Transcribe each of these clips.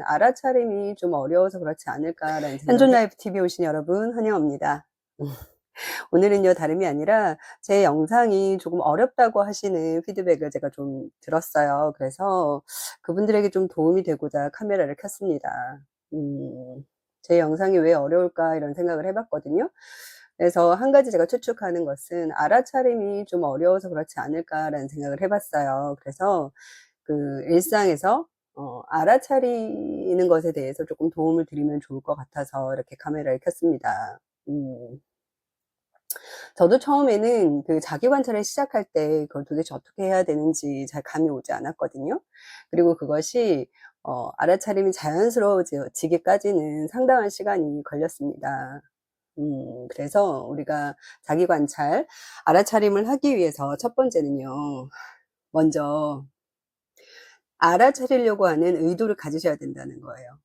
알아차림이 좀 어려워서 그렇지 않을까라는 현존 라이프 TV에 오신 여러분 환영합니다. 오늘은요, 다름이 아니라 제 영상이 조금 어렵다고 하시는 피드백을 제가 좀 들었어요. 그래서 그분들에게 좀 도움이 되고자 카메라를 켰습니다. 제 영상이 왜 어려울까 이런 생각을 해봤거든요. 그래서 한 가지 제가 추측하는 것은 알아차림이 좀 어려워서 그렇지 않을까라는 생각을 해봤어요. 그래서 그 일상에서 알아차리는 것에 대해서 조금 도움을 드리면 좋을 것 같아서 이렇게 카메라를 켰습니다. 저도 처음에는 그 자기 관찰을 시작할 때 그걸 도대체 어떻게 해야 되는지 잘 감이 오지 않았거든요. 그리고 그것이 알아차림이 자연스러워지기까지는 상당한 시간이 걸렸습니다. 그래서 우리가 자기 관찰, 알아차림을 하기 위해서 첫 번째는요, 먼저 알아차리려고 하는 의도를 가지셔야 된다는 거예요.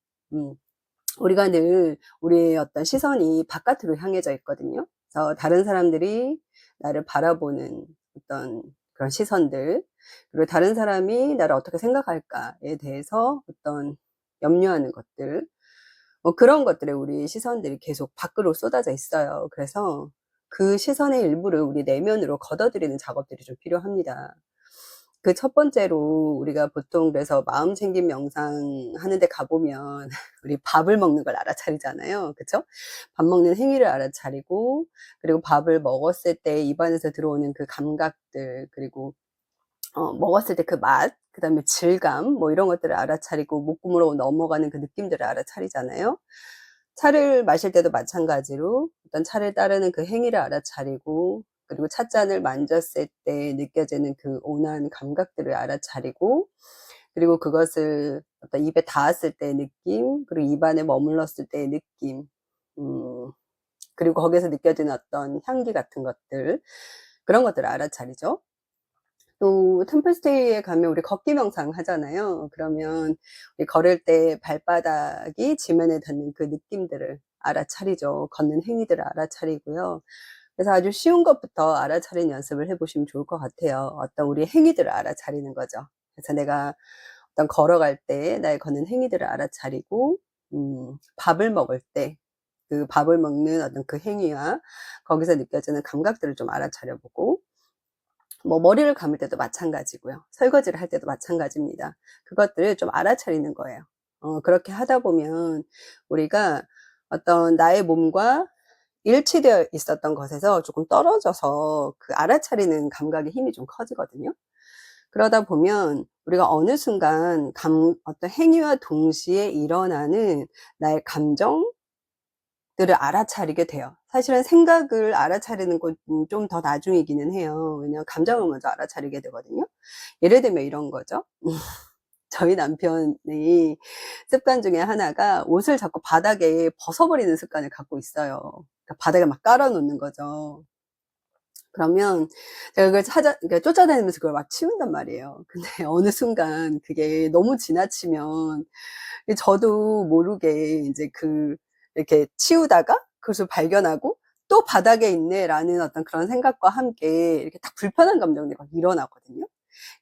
우리가 늘 우리의 어떤 시선이 바깥으로 향해져 있거든요. 그래서 다른 사람들이 나를 바라보는 어떤 그런 시선들, 그리고 다른 사람이 나를 어떻게 생각할까에 대해서 어떤 염려하는 것들, 그런 것들에 우리 시선들이 계속 밖으로 쏟아져 있어요. 그래서 그 시선의 일부를 우리 내면으로 걷어들이는 작업들이 좀 필요합니다. 그 첫 번째로 우리가 보통 그래서 마음 챙김 명상 하는데 가보면 우리 밥을 먹는 걸 알아차리잖아요. 그쵸? 밥 먹는 행위를 알아차리고, 그리고 밥을 먹었을 때 입안에서 들어오는 그 감각들, 그리고 먹었을 때 그 맛, 그 다음에 질감, 뭐 이런 것들을 알아차리고 목구멍으로 넘어가는 그 느낌들을 알아차리잖아요. 차를 마실 때도 마찬가지로 일단 차를 따르는 그 행위를 알아차리고, 그리고 찻잔을 만졌을 때 느껴지는 그 온화한 감각들을 알아차리고, 그리고 그것을 어떤 입에 닿았을 때의 느낌, 그리고 입안에 머물렀을 때의 느낌, 그리고 거기서 느껴지는 어떤 향기 같은 것들, 그런 것들을 알아차리죠. 또 템플스테이에 가면 우리 걷기 명상 하잖아요. 그러면 우리 걸을 때 발바닥이 지면에 닿는 그 느낌들을 알아차리죠. 걷는 행위들을 알아차리고요. 그래서 아주 쉬운 것부터 알아차리는 연습을 해보시면 좋을 것 같아요. 어떤 우리 행위들을 알아차리는 거죠. 그래서 내가 어떤 걸어갈 때 나의 걷는 행위들을 알아차리고, 밥을 먹을 때 그 밥을 먹는 어떤 그 행위와 거기서 느껴지는 감각들을 좀 알아차려보고, 뭐 머리를 감을 때도 마찬가지고요. 설거지를 할 때도 마찬가지입니다. 그것들을 좀 알아차리는 거예요. 그렇게 하다 보면 우리가 어떤 나의 몸과 일치되어 있었던 것에서 조금 떨어져서 그 알아차리는 감각의 힘이 좀 커지거든요. 그러다 보면 우리가 어느 순간 어떤 행위와 동시에 일어나는 나의 감정들을 알아차리게 돼요. 사실은 생각을 알아차리는 건 좀 더 나중이기는 해요. 왜냐하면 감정을 먼저 알아차리게 되거든요. 예를 들면 이런 거죠. 저희 남편이 습관 중에 하나가 옷을 자꾸 바닥에 벗어버리는 습관을 갖고 있어요. 그러니까 바닥에 막 깔아놓는 거죠. 그러면 제가 그걸 그러니까 쫓아다니면서 그걸 막 치운단 말이에요. 근데 어느 순간 그게 너무 지나치면 저도 모르게 이제 이렇게 치우다가 그것을 발견하고 또 바닥에 있네라는 어떤 그런 생각과 함께 이렇게 딱 불편한 감정이 막 일어나거든요.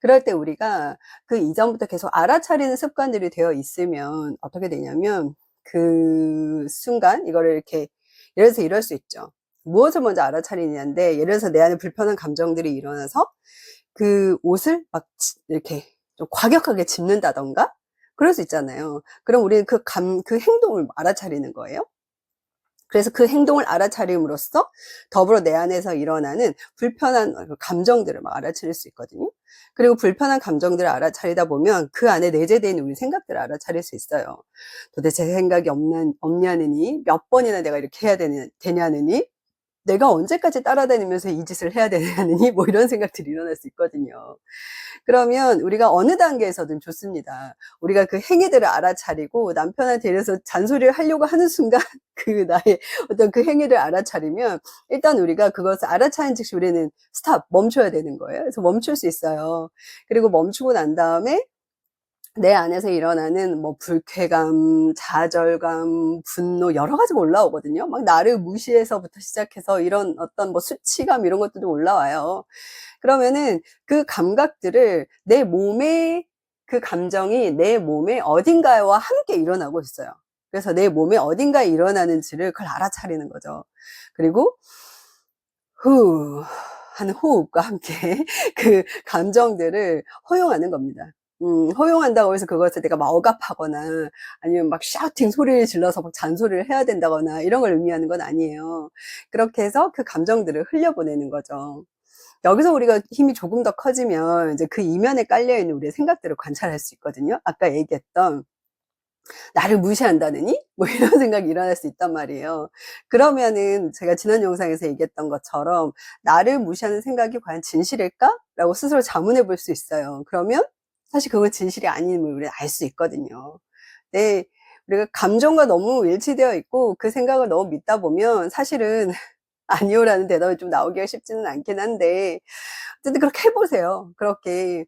그럴 때 우리가 그 이전부터 계속 알아차리는 습관들이 되어 있으면 어떻게 되냐면 그 순간 이거를 이렇게, 예를 들어서 이럴 수 있죠. 무엇을 먼저 알아차리냐인데, 예를 들어서 내 안에 불편한 감정들이 일어나서 그 옷을 막 이렇게 좀 과격하게 짚는다던가 그럴 수 있잖아요. 그럼 우리는 그 행동을 알아차리는 거예요. 그래서 그 행동을 알아차림으로써 더불어 내 안에서 일어나는 불편한 감정들을 막 알아차릴 수 있거든요. 그리고 불편한 감정들을 알아차리다 보면 그 안에 내재되어 있는 우리 생각들을 알아차릴 수 있어요. 도대체 생각이 없냐느니, 몇 번이나 내가 이렇게 해야 되냐느니, 내가 언제까지 따라다니면서 이 짓을 해야 되냐느니, 뭐 이런 생각들이 일어날 수 있거든요. 그러면 우리가 어느 단계에서든 좋습니다. 우리가 그 행위들을 알아차리고 남편한테 이래서 잔소리를 하려고 하는 순간 그 나의 어떤 그 행위를 알아차리면 일단 우리가 그것을 알아차린 즉시 우리는 스탑, 멈춰야 되는 거예요. 그래서 멈출 수 있어요. 그리고 멈추고 난 다음에 내 안에서 일어나는 뭐 불쾌감, 좌절감, 분노 여러 가지가 올라오거든요. 막 나를 무시해서부터 시작해서 이런 어떤 뭐 수치감 이런 것들도 올라와요. 그러면은 그 감각들을 내 몸에 그 감정이 내 몸의 어딘가와 함께 일어나고 있어요. 그래서 내 몸의 어딘가에 일어나는지를 그걸 알아차리는 거죠. 그리고 후 하는 호흡과 함께 그 감정들을 허용하는 겁니다. 허용한다고 해서 그것을 내가 막 억압하거나 아니면 막 샤우팅 소리를 질러서 막 잔소리를 해야 된다거나 이런 걸 의미하는 건 아니에요. 그렇게 해서 그 감정들을 흘려보내는 거죠. 여기서 우리가 힘이 조금 더 커지면 이제 그 이면에 깔려있는 우리의 생각들을 관찰할 수 있거든요. 아까 얘기했던 나를 무시한다느니? 뭐 이런 생각이 일어날 수 있단 말이에요. 그러면은 제가 지난 영상에서 얘기했던 것처럼 나를 무시하는 생각이 과연 진실일까? 라고 스스로 자문해 볼 수 있어요. 그러면 사실 그건 진실이 아님을 우리가 알 수 있거든요. 네, 우리가 감정과 너무 일치되어 있고 그 생각을 너무 믿다 보면 사실은 아니요라는 대답이 좀 나오기가 쉽지는 않긴 한데 어쨌든 그렇게 해보세요. 그렇게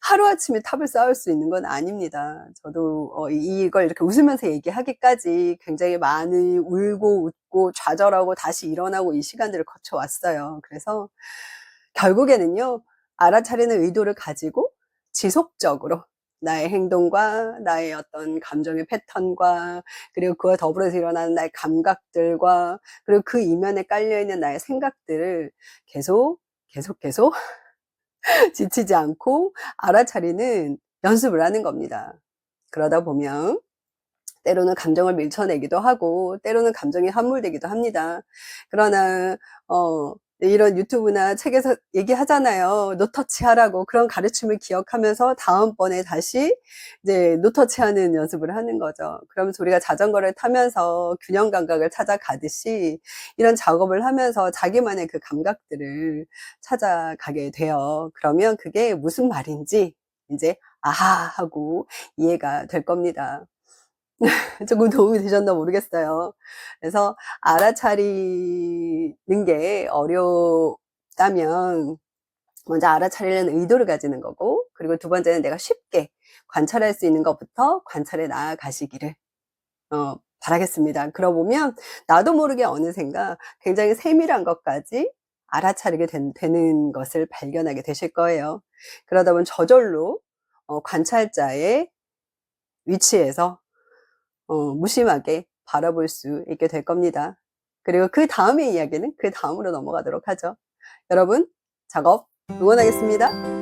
하루아침에 탑을 쌓을 수 있는 건 아닙니다. 저도 이걸 이렇게 웃으면서 얘기하기까지 굉장히 많이 울고 웃고 좌절하고 다시 일어나고 이 시간들을 거쳐왔어요. 그래서 결국에는요, 알아차리는 의도를 가지고 지속적으로 나의 행동과 나의 어떤 감정의 패턴과 그리고 그와 더불어서 일어나는 나의 감각들과 그리고 그 이면에 깔려있는 나의 생각들을 계속 지치지 않고 알아차리는 연습을 하는 겁니다. 그러다 보면 때로는 감정을 밀쳐내기도 하고 때로는 감정이 함몰되기도 합니다. 그러나 이런 유튜브나 책에서 얘기하잖아요. 노터치 하라고. 그런 가르침을 기억하면서 다음번에 다시 이제 노터치 하는 연습을 하는 거죠. 그러면서 우리가 자전거를 타면서 균형 감각을 찾아가듯이 이런 작업을 하면서 자기만의 그 감각들을 찾아가게 돼요. 그러면 그게 무슨 말인지 이제 아하 하고 이해가 될 겁니다. 조금 도움이 되셨나 모르겠어요. 그래서 알아차리는 게 어렵다면 먼저 알아차리려는 의도를 가지는 거고, 그리고 두 번째는 내가 쉽게 관찰할 수 있는 것부터 관찰해 나아가시기를 바라겠습니다. 그러고 보면 나도 모르게 어느샌가 굉장히 세밀한 것까지 알아차리게 되는 것을 발견하게 되실 거예요. 그러다 보면 저절로 관찰자의 위치에서 무심하게 바라볼 수 있게 될 겁니다. 그리고 그 다음의 이야기는 그 다음으로 넘어가도록 하죠. 여러분, 작업 응원하겠습니다.